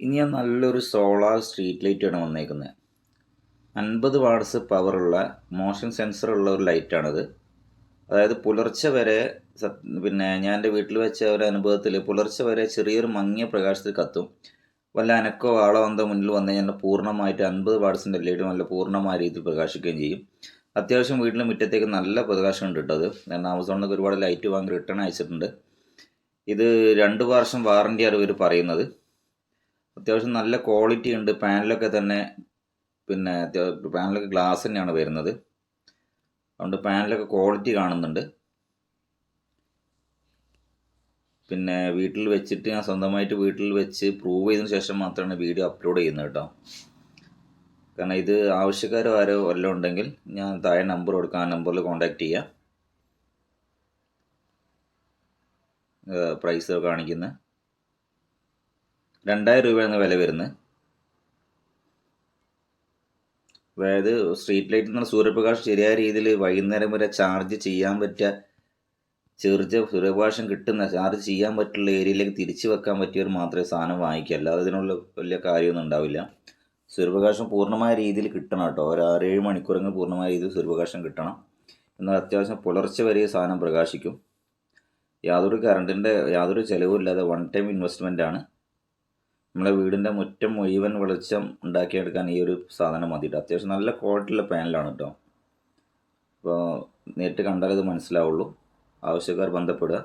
ഇനി ഞാൻ നല്ലൊരു സോളാർ സ്ട്രീറ്റ് ലൈറ്റാണ് വന്നേക്കുന്നത്. 50 വാട്ട്സ് പവറുള്ള മോഷൻ സെൻസറുള്ള ഒരു ലൈറ്റാണിത്. അതായത് പുലർച്ചെ വരെ പിന്നെ ഞാൻ എൻ്റെ വീട്ടിൽ വെച്ച ഒരു അനുഭവത്തിൽ പുലർച്ചെ വരെ ചെറിയൊരു മങ്ങിയ പ്രകാശത്തിൽ കത്തും. വല്ല അനക്കോ ആളോ എന്തോ മുന്നിൽ വന്നു കഴിഞ്ഞാൽ പൂർണ്ണമായിട്ട് 50 വാട്ട്സിൻ്റെ ലൈറ്റ് നല്ല പൂർണ്ണമായ രീതിയിൽ പ്രകാശിക്കുകയും ചെയ്യും. അത്യാവശ്യം വീട്ടിലെ മുറ്റത്തേക്ക് നല്ല പ്രകാശം ഉണ്ട് കേട്ടോ. അത് ഞാൻ ആമസോണിൽ ഒരുപാട് ലൈറ്റ് വാങ്ങി റിട്ടേൺ അയച്ചിട്ടുണ്ട്. ഇത് 2 വർഷം വാറൻറ്റിയാണ് ഇവർ പറയുന്നത്. അത്യാവശ്യം നല്ല ക്വാളിറ്റി ഉണ്ട്. പാനലൊക്കെ തന്നെ പിന്നെ പാനലൊക്കെ ഗ്ലാസ് തന്നെയാണ് വരുന്നത്. അതുകൊണ്ട് പാനലൊക്കെ ക്വാളിറ്റി കാണുന്നുണ്ട്. പിന്നെ വീട്ടിൽ വെച്ചിട്ട് ഞാൻ സ്വന്തമായിട്ട് വീട്ടിൽ വെച്ച് പ്രൂവ് ചെയ്തതിന് ശേഷം മാത്രമാണ് വീഡിയോ അപ്ലോഡ് ചെയ്യുന്നത് കേട്ടോ. കാരണം ഇത് ആവശ്യക്കാരോ ആരോ വല്ലതും ഉണ്ടെങ്കിൽ ഞാൻ താഴെ നമ്പർ കൊടുക്കാം, ആ നമ്പറിൽ കോൺടാക്റ്റ് ചെയ്യാം. പ്രൈസ് കാണിക്കുന്നത് 2000 രൂപയാണ് വില വരുന്നത്. അതായത് സ്ട്രീറ്റ് ലൈറ്റിൽ നിന്ന് സൂര്യപ്രകാശം ശരിയായ രീതിയിൽ വൈകുന്നേരം വരെ ചാർജ് ചെയ്യാൻ പറ്റുക, സൂര്യപ്രകാശം കിട്ടുന്ന ചാർജ് ചെയ്യാൻ പറ്റുള്ള ഏരിയയിലേക്ക് തിരിച്ചു വെക്കാൻ പറ്റിയവർ മാത്രമേ സാധനം വാങ്ങിക്കുക. അല്ലാതെ ഇതിനുള്ള വലിയ കാര്യമൊന്നും ഉണ്ടാവില്ല. സൂര്യപ്രകാശം പൂർണ്ണമായ രീതിയിൽ കിട്ടണം കേട്ടോ. ഒരു 6-7 മണിക്കൂറെങ്കിലും പൂർണ്ണമായ രീതിയിൽ സൂര്യപ്രകാശം കിട്ടണം. എന്നാൽ അത്യാവശ്യം പുലർച്ചെ വരെ സാധനം പ്രകാശിക്കും. യാതൊരു ചിലവുമില്ലാതെ വൺ ടൈം ഇൻവെസ്റ്റ്മെൻ്റ് ആണ്. നമ്മളെ വീടിൻ്റെ മുറ്റം മുഴുവൻ വെളിച്ചം ഉണ്ടാക്കിയെടുക്കാൻ ഈ ഒരു സാധനം മതിയിട്ട്. അത്യാവശ്യം നല്ല ക്വാളിറ്റിയുള്ള പാനലാണ് കേട്ടോ. അപ്പോൾ നേരിട്ട് കണ്ടാൽ ഇത് മനസ്സിലാവുള്ളൂ. ആവശ്യക്കാർ ബന്ധപ്പെടുക.